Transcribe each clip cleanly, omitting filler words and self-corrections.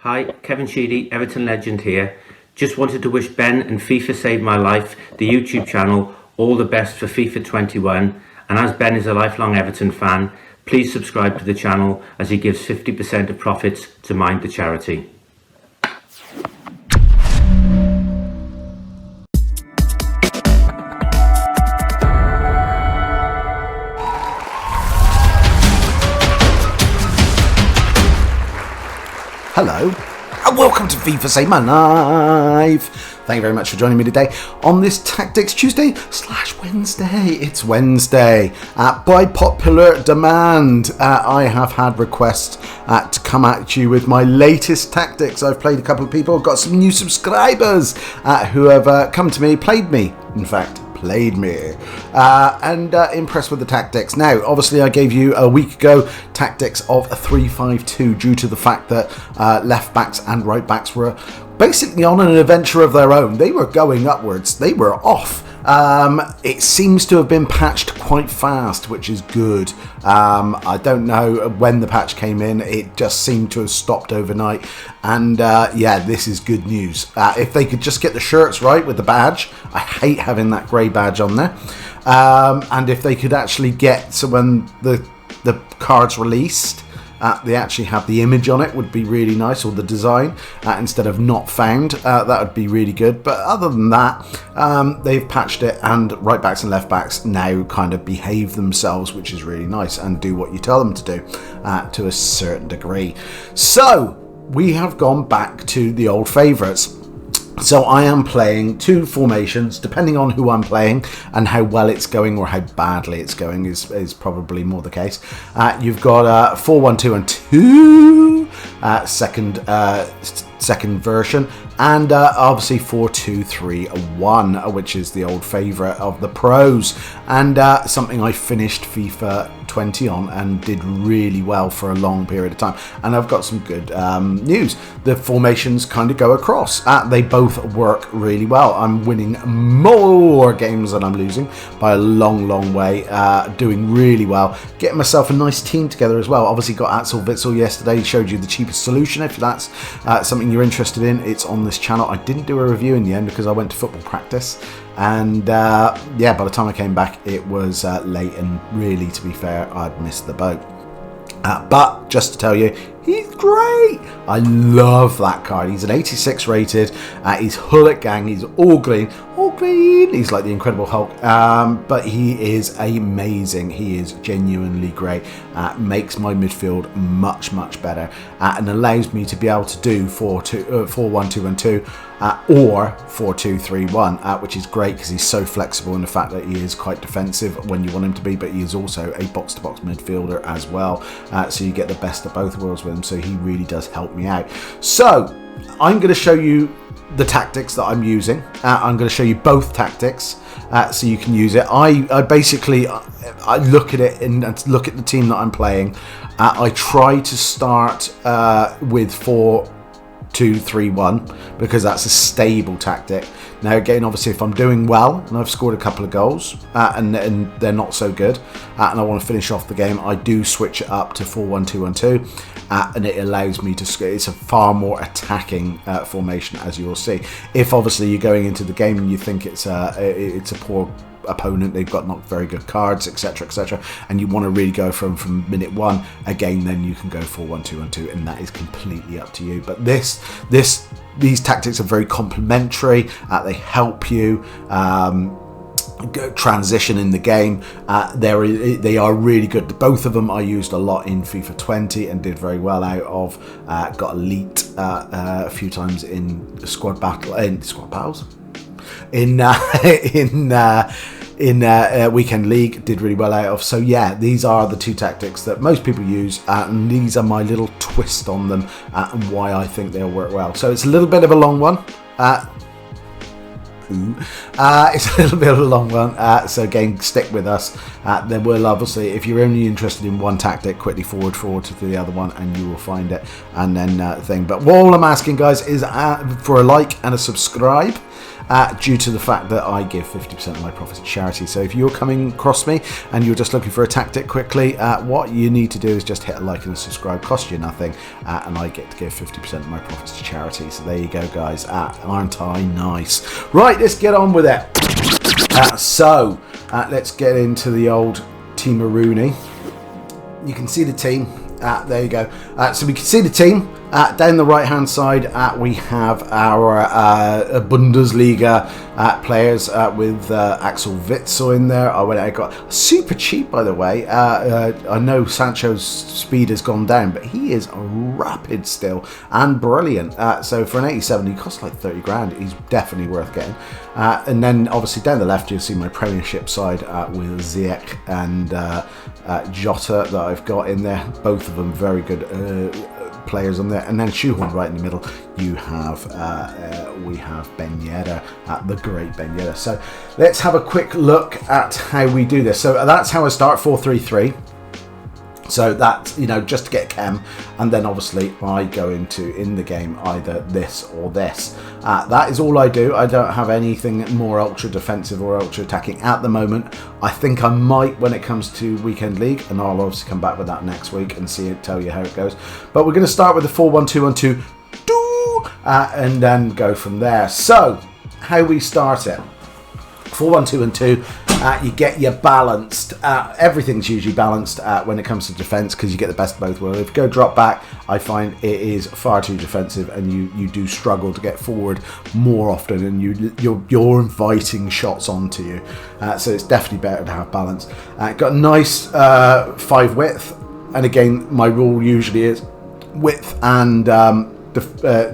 Hi, Kevin Sheedy, Everton legend here. Just wanted to wish Ben and FIFA Saved My Life, the YouTube channel, all the best for FIFA 21. And as Ben is a lifelong Everton fan, please subscribe to the channel as he gives 50% of profits to Mind the charity. Hello, and welcome to FIFA Save My Life. Thank you very much for joining me today on this Tactics Tuesday / Wednesday. It's Wednesday. By popular demand, I have had requests to come at you with my latest tactics. I've played a couple of people, got some new subscribers who have come to me, played me, and impressed with the tactics. Now, obviously, I gave you a week ago tactics of a 3-5-2 due to the fact that left backs and right backs were basically on an adventure of their own. They were going upwards. They were off. It seems to have been patched quite fast, which is good. I don't know when the patch came in. It just seemed to have stopped overnight. And yeah, this is good news. If they could just get the shirts right with the badge, I hate having that grey badge on there. And if they could actually get, so when the card's released, they actually have the image on it, would be really nice, or the design, instead of not found. That would be really good. But other than that, they've patched it, and right backs and left backs now kind of behave themselves, which is really nice, and do what you tell them to do to a certain degree. So we have gone back to the old favourites. So I am playing two formations, depending on who I'm playing and how well it's going or how badly it's going is probably more the case. You've got 4-1-2-2, second version, and obviously 4-2-3-1, which is the old favourite of the pros, and something I finished FIFA 20 on and did really well for a long period of time. And I've got some good news. The formations kind of go across. They both work really well. I'm winning more games than I'm losing by a long way. Doing really well. Getting myself a nice team together as well. Obviously got Axel Witsel yesterday. Showed you the cheapest solution. If that's something you're interested in, it's on this channel. I didn't do a review in the end because I went to football practice. And yeah, by the time I came back, it was late, and really, to be fair, I'd missed the boat. But just to tell you, he's great. I love that card. He's an 86 rated. He's Hullet Gang. He's all green. He's like the Incredible Hulk. But he is amazing. He is genuinely great. Makes my midfield much better, and allows me to be able to do 4-1-2-1-2 or 4-2-3-1, which is great because he's so flexible in the fact that he is quite defensive when you want him to be, but he is also a box-to-box midfielder as well. So you get the best of both worlds with him. So he really does help me out. So I'm going to show you the tactics that I'm using. I'm going to show you both tactics so you can use it. I basically look at it and look at the team that I'm playing. I try to start with 4-2-3-1 because that's a stable tactic. Now again, obviously if I'm doing well and I've scored a couple of goals and they're not so good and I want to finish off the game, I do switch it up to 4-1-2-1-2 and it allows me to, it's a far more attacking formation, as you will see. If obviously you're going into the game and you think it's a poor opponent, they've got not very good cards, etc, and you want to really go from minute one, again, then you can go 4-1-2-1-2, and that is completely up to you. But these tactics are very complementary. They help you transition in the game. They are really good. Both of them I used a lot in FIFA 20 and did very well out of. Got elite a few times in squad battles. In Weekend League, did really well out of. So yeah, these are the two tactics that most people use, and these are my little twist on them and why I think they'll work well. So it's a little bit of a long one. It's a little bit of a long one, so again, stick with us. There will obviously, if you're only interested in one tactic, quickly forward to the other one and you will find it, and then thing. But all I'm asking, guys, is for a like and a subscribe. due to the fact that I give 50% of my profits to charity. So if you're coming across me and you're just looking for a tactic quickly, what you need to do is just hit a like and a subscribe, cost you nothing, and I get to give 50% of my profits to charity. So there you go, guys. Aren't I nice? Right, let's get on with it. Let's get into the old Team Rooney. You can see the team. There you go. So we can see the team. Down the right hand side, we have our Bundesliga players with Axel Witsel in there. I got super cheap, by the way. I know Sancho's speed has gone down, but he is rapid still and brilliant. So for an 87, he costs like 30 grand. He's definitely worth getting. And then obviously down the left, you'll see my Premiership side with Ziyech and Jota that I've got in there. Both of them very good players on there, and then shoehorned right in the middle you have we have Ben Yedder, the great Ben Yedder. So let's have a quick look at how we do this. So that's how I start, 4-3-3. So that's, just to get chem, and then obviously I go in the game either this or this. That is all I do. I don't have anything more ultra defensive or ultra attacking at the moment. I think I might when it comes to Weekend League, and I'll obviously come back with that next week and tell you how it goes. But we're going to start with the 4-1-2-1-2, and then go from there. So how we start it: 4-1-2-1-2. You get your balanced. Everything's usually balanced when it comes to defence, because you get the best of both worlds. If you go drop back, I find it is far too defensive, and you do struggle to get forward more often, and you're inviting shots onto you. So it's definitely better to have balance. Got a nice 5 width, and again, my rule usually is width and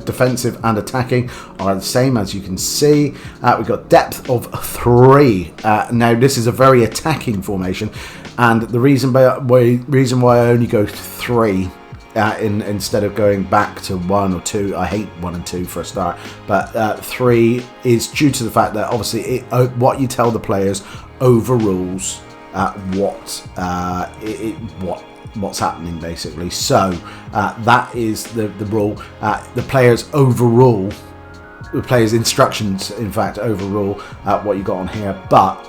defensive and attacking are the same, as you can see. We've got depth of 3. Now this is a very attacking formation, and the reason why I only go to 3 instead of going back to 1 or 2, I hate 1 and 2 for a start, but 3 is due to the fact that obviously what you tell the players overrules what's happening, basically. So that is the rule. The players overrule, the players' instructions, in fact, overrule what you got on here, but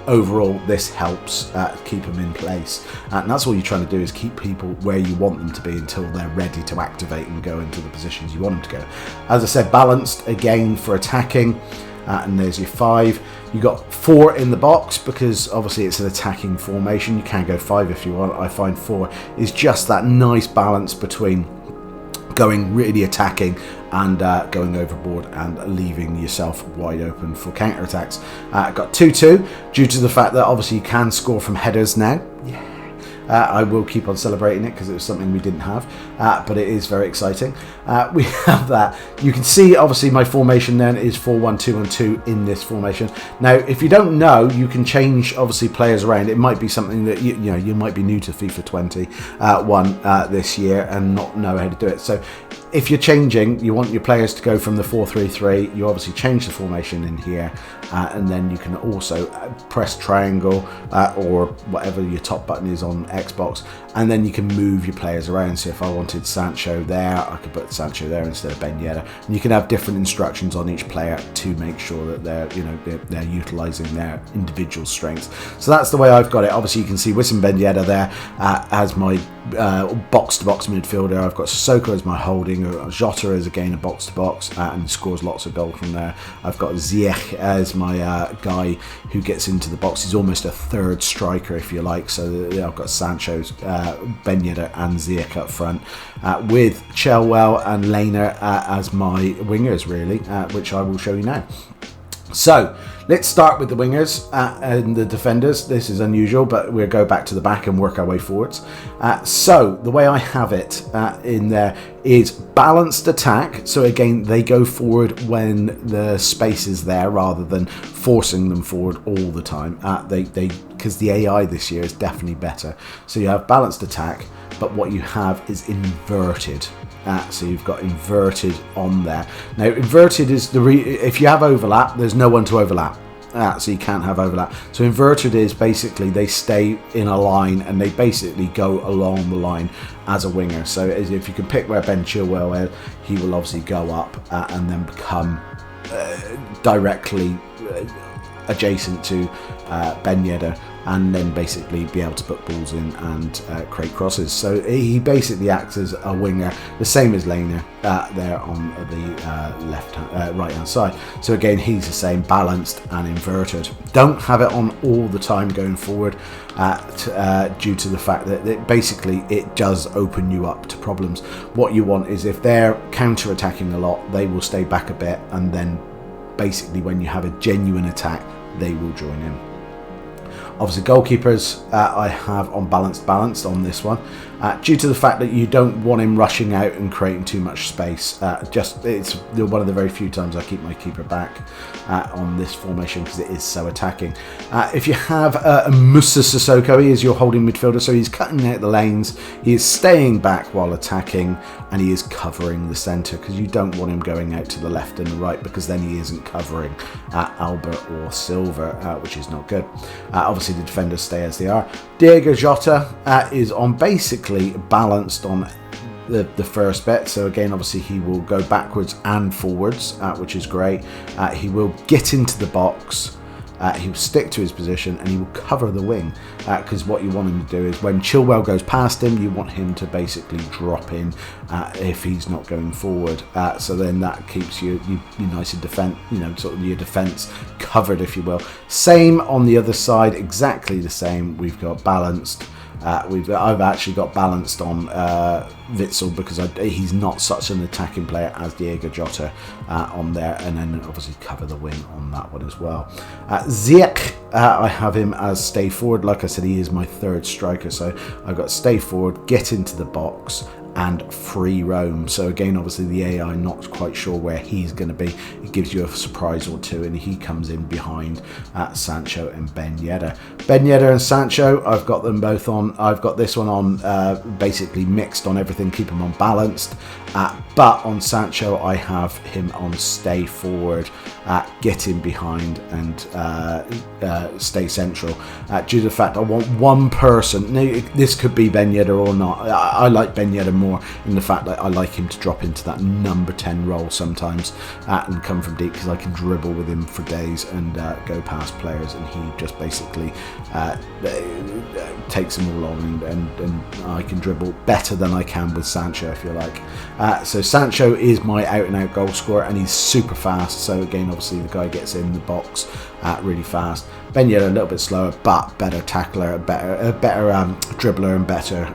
overall this helps keep them in place, and that's all you're trying to do, is keep people where you want them to be until they're ready to activate and go into the positions you want them to go. As I said, balanced again for attacking. And there's your 5. You got 4 in the box, because obviously it's an attacking formation. You can go 5 if you want. I find 4 is just that nice balance between going really attacking and going overboard and leaving yourself wide open for counter attacks. Got 2-2 due to the fact that obviously you can score from headers now. Yeah. I will keep on celebrating it because it was something we didn't have, but it is very exciting. We have that. You can see obviously my formation then is 4-1-2-1-2 in this formation. Now if you don't know, you can change obviously players around. It might be something that you might be new to FIFA 21 this year and not know how to do it. So if you're changing, you want your players to go from the 4-3-3, you obviously change the formation in here, and then you can also press triangle or whatever your top button is on Xbox, and then you can move your players around. So if I wanted Sancho there, I could put Sancho there instead of Ben Yedder, and you can have different instructions on each player to make sure that they're utilising their individual strengths. So that's the way I've got it. Obviously you can see Wissam Ben Yedder there as my box-to-box midfielder. I've got Sissoko as my holding, Jota is again a box-to-box and scores lots of goals from there. I've got Ziyech as my guy who gets into the box. He's almost a third striker, if you like. So I've got Sancho's, Ben Yedder and Ziyech up front, with Chilwell and Lehner as my wingers, really, which I will show you now. So let's start with the wingers and the defenders. This is unusual, but we'll go back to the back and work our way forwards. So the way I have it in there is balanced attack. So again, they go forward when the space is there rather than forcing them forward all the time. Because the AI this year is definitely better. So you have balanced attack, but what you have is inverted. So you've got inverted on there. Now inverted is if you have overlap, there's no one to overlap. So you can't have overlap. So inverted is basically they stay in a line and they basically go along the line as a winger. So if you can pick where Ben Chilwell is, he will obviously go up and then become directly adjacent to Ben Yedder, and then basically be able to put balls in and create crosses. So he basically acts as a winger, the same as Lainer there on the right hand side. So again, he's the same, balanced and inverted. Don't have it on all the time going forward due to the fact that basically it does open you up to problems. What you want is, if they're counter attacking a lot, they will stay back a bit, and then basically when you have a genuine attack, they will join in. Obviously, goalkeepers I have on balanced on this one, due to the fact that you don't want him rushing out and creating too much space. It's one of the very few times I keep my keeper back on this formation, because it is so attacking. If you have Musa Sissoko, he is your holding midfielder, so he's cutting out the lanes, he is staying back while attacking, and he is covering the centre, because you don't want him going out to the left and the right, because then he isn't covering Albert or Silva, which is not good. Obviously, the defenders stay as they are. Diego Jota is on basically balanced on the first bit. So again, obviously he will go backwards and forwards, which is great. He will get into the box. He will stick to his position, and he will cover the wing, because what you want him to do is, when Chilwell goes past him, you want him to basically drop in if he's not going forward. So then that keeps you nice and sort of your defence covered, if you will. Same on the other side, exactly the same. We've got balanced. I've actually got balanced on Witsel, because he's not such an attacking player as Diego Jota on there, and then obviously cover the wing on that one as well. Ziyech, I have him as stay forward. Like I said, he is my third striker, so I've got stay forward, get into the box, and free roam. So again, obviously the AI not quite sure where he's going to be. It gives you a surprise or two, and he comes in behind Sancho and Ben Yedder. Ben Yedder and Sancho, I've got them both on. I've got this one on basically mixed on everything, keep him on balanced. But on Sancho, I have him on stay forward, get in behind, and stay central. Due to the fact I want one person. Now, this could be Ben Yedder or not. I like Ben Yedder more in the fact that I like him to drop into that number 10 role sometimes and come from deep, because I can dribble with him for days and go past players, and he just basically takes them all on, and I can dribble better than I can with Sancho, if you like. So Sancho is my out-and-out goal scorer, and he's super fast. So again, obviously the guy gets in the box really fast. Ben Yedder a little bit slower, but better tackler, better dribbler, and better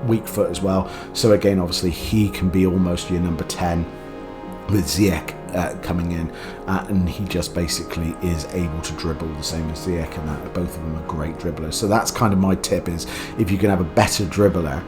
weak foot as well. So again, obviously he can be almost your number 10 with Ziyech coming in, and he just basically is able to dribble the same as Ziyech, and that both of them are great dribblers. So that's kind of my tip, is if you can have a better dribbler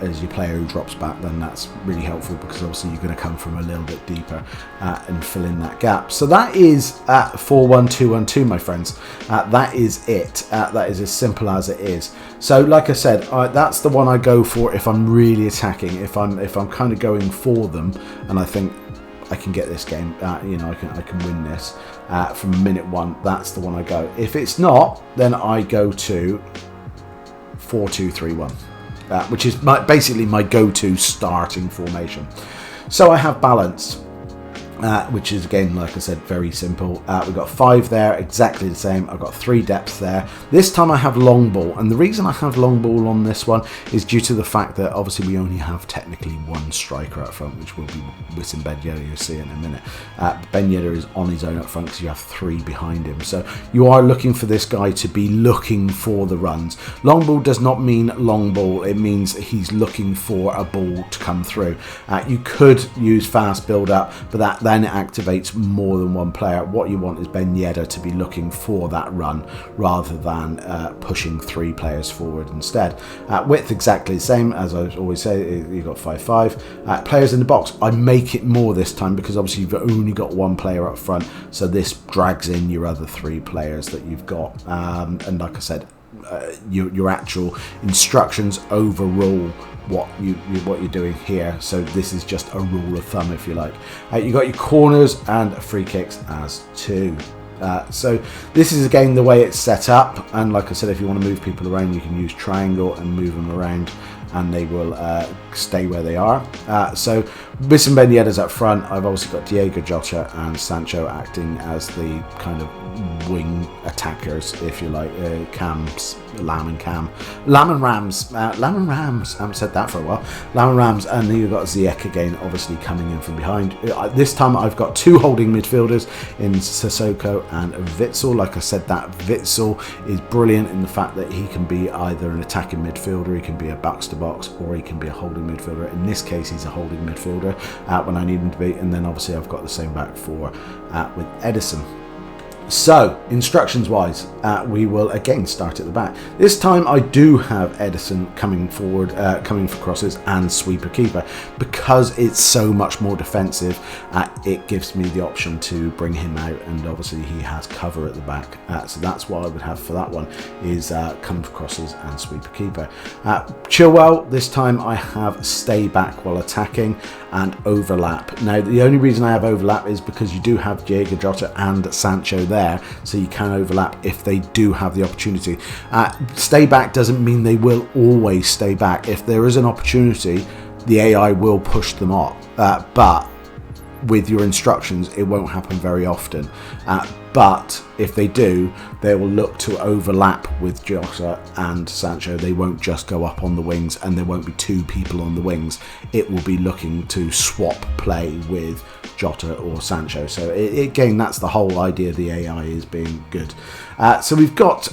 as your player who drops back, then that's really helpful, because obviously you're going to come from a little bit deeper and fill in that gap. So that is 4-1-2-1-2, my friends. That is it. That is as simple as it is. So like I said, that's the one I go for if I'm really attacking, if I'm kind of going for them, and I think I can get this game, I can win this from minute one. That's the one I go. If it's not, then I go to 4-2-3-1. Which is basically my go-to starting formation. So I have balance, which is, again, like I said, very simple. We've got 5 there, exactly the same. I've got 3 depth there. This time I have long ball, and the reason I have long ball on this one is due to the fact that obviously we only have technically one striker up front, which will be Wissam Ben Yedder. You'll see in a minute. Ben Yedder is on his own up front, because you have 3 behind him. So you are looking for this guy to be looking for the runs. Long ball does not mean long ball. It means he's looking for a ball to come through. You could use fast build up, but that then it activates more than one player. What you want is Ben Yedder to be looking for that run rather than pushing 3 players forward instead. Width exactly the same as I always say. You've got 5-5. Players in the box, I make it more this time, because obviously you've only got one player up front, so this drags in your other 3 players that you've got. And like I said, your actual instructions overrule what you're doing here. So this is just a rule of thumb, if you like. You got your corners and free kicks as 2. So this is again the way it's set up, and like I said, if you want to move people around, you can use triangle and move them around, and they will stay where they are. So Wissam Ben Yedder's up front. I've also got Diego Jota and Sancho acting as the kind of wing attackers, if you like, Cams, Lamb and Rams. I haven't said that for a while. Lamb and Rams, and then you've got Ziyech again, obviously coming in from behind. This time I've got two holding midfielders in Sissoko and Witsel. Like I said, that Witsel is brilliant in the fact that he can be either an attacking midfielder, he can be a box to box, or he can be a holding midfielder. In this case, he's a holding midfielder when I need him to be, and then obviously I've got the same back four with Edison. So, instructions wise, we will again start at the back. This time I do have Edison coming forward, coming for crosses and sweeper keeper. Because it's so much more defensive, it gives me the option to bring him out, and obviously he has cover at the back. So that's what I would have for that one, is come for crosses and sweeper keeper. Chilwell, this time I have stay back while attacking and overlap. Now, the only reason I have overlap is because you do have Diego Jota and Sancho there, so you can overlap if they do have the opportunity. Stay back doesn't mean they will always stay back. If there is an opportunity, the AI will push them off, but with your instructions it won't happen very often. But if they do, they will look to overlap with Jota and Sancho. They won't just go up on the wings, and there won't be two people on the wings. It will be looking to swap play with Jota or Sancho. So again, that's the whole idea of the AI, is being good. So we've got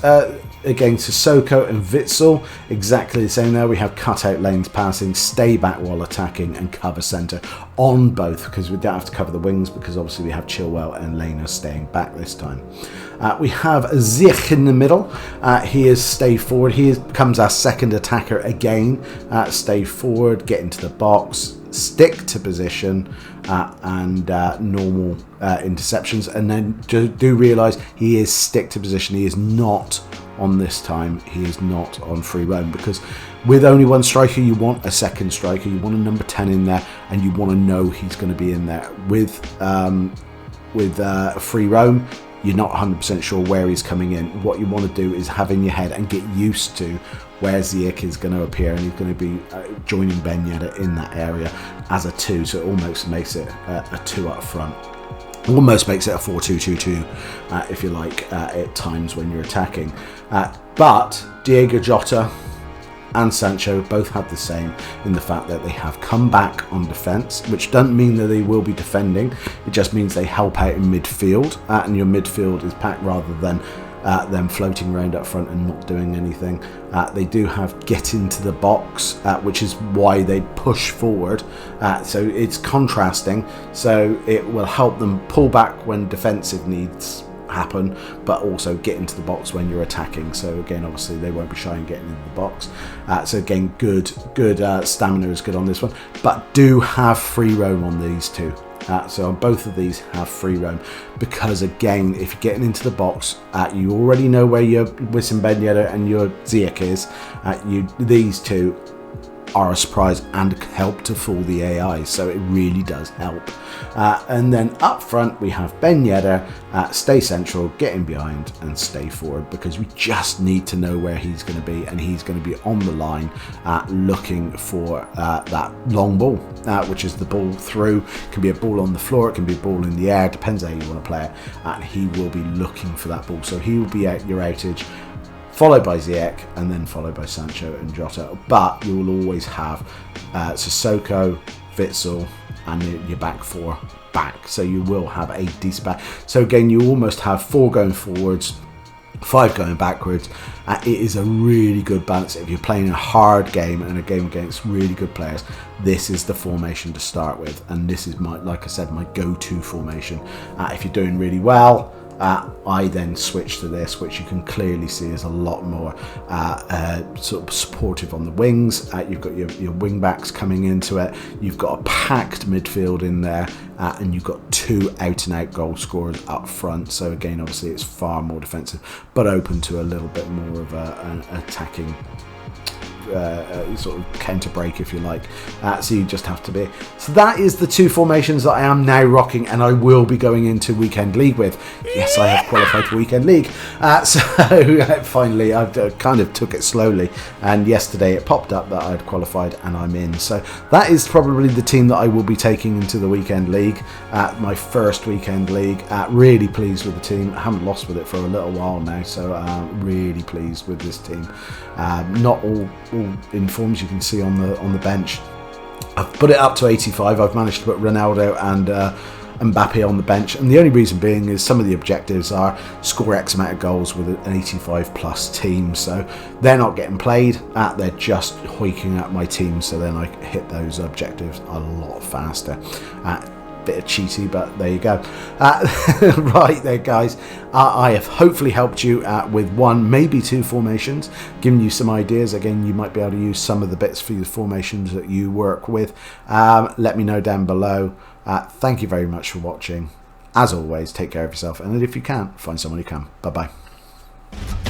again Sissoko and Witsel, exactly the same there. We have cut out lanes passing, stay back while attacking, and cover centre on both, because we don't have to cover the wings, because obviously we have Chilwell and Lena staying back this time. We have Ziyech in the middle. He is stay forward. He becomes our second attacker again. Stay forward, get into the box, stick to position, and normal interceptions. And then do realise he is stick to position. He is not on this time. He is not on free roam, because with only one striker, you want a second striker. You want a number 10 in there, and you want to know he's going to be in there. With free roam, you're not 100% sure where he's coming in. What you want to do is have in your head and get used to where Ziyech is going to appear, and he's going to be joining Ben Yedder in that area as a 2, so it almost makes it a 2 up front. Almost makes it a 4-2-2-2, if you like, at times when you're attacking. But Diego Jota and Sancho both have the same, in the fact that they have come back on defence, which doesn't mean that they will be defending. It just means they help out in midfield, and your midfield is packed, rather than them floating around up front and not doing anything. They do have get into the box, which is why they push forward. So it's contrasting, so it will help them pull back when defensive needs happen, but also get into the box when you're attacking. So again, obviously they won't be shy in getting into the box. So again, good stamina is good on this one, but do have free roam on these two. So on both of these have free roam, because again, if you're getting into the box, you already know where your Wissam Ben Yedder and your Ziyech is. These two are a surprise and help to fool the AI, so it really does help. And then up front we have Ben Yedder, stay central, get in behind and stay forward, because we just need to know where he's going to be, and he's going to be on the line looking for that long ball, which is the ball through. It can be a ball on the floor, it can be a ball in the air, depends how you want to play it, and he will be looking for that ball. So he will be at your outage, followed by Ziyech, and then followed by Sancho and Jota. But you will always have Sissoko, Witsel, and your back four back. So you will have a decent back. So again, you almost have 4 going forwards, 5 going backwards. It is a really good balance. If you're playing a hard game and a game against really good players, this is the formation to start with. And this is like I said, my go-to formation. If you're doing really well, I then switch to this, which you can clearly see is a lot more sort of supportive on the wings. You've got your wing backs coming into it. You've got a packed midfield in there, and you've got 2 out-and-out goal scorers up front. So again, obviously it's far more defensive, but open to a little bit more of an attacking sort of counter break, if you like. So you just have to be. So that is the 2 formations that I am now rocking, and I will be going into Weekend League with. Yes, I have qualified for Weekend League. So finally, I've kind of took it slowly, and yesterday it popped up that I'd qualified and I'm in. So that is probably the team that I will be taking into the Weekend League, my first Weekend League. Really pleased with the team. I haven't lost with it for a little while now, so really pleased with this team. Not all in forms, you can see on the bench. I've put it up to 85. I've managed to put Ronaldo and Mbappe on the bench, and the only reason being is some of the objectives are score X amount of goals with an 85 plus team, so they're not getting played. They're just hoiking at my team, so then I hit those objectives a lot faster. Bit of cheaty, but there you go. Right there, guys, I have hopefully helped you with 1, maybe 2 formations, giving you some ideas. Again, you might be able to use some of the bits for your formations that you work with. Let me know down below. Thank you very much for watching. As always, take care of yourself, and if you can, find someone who can. Bye bye.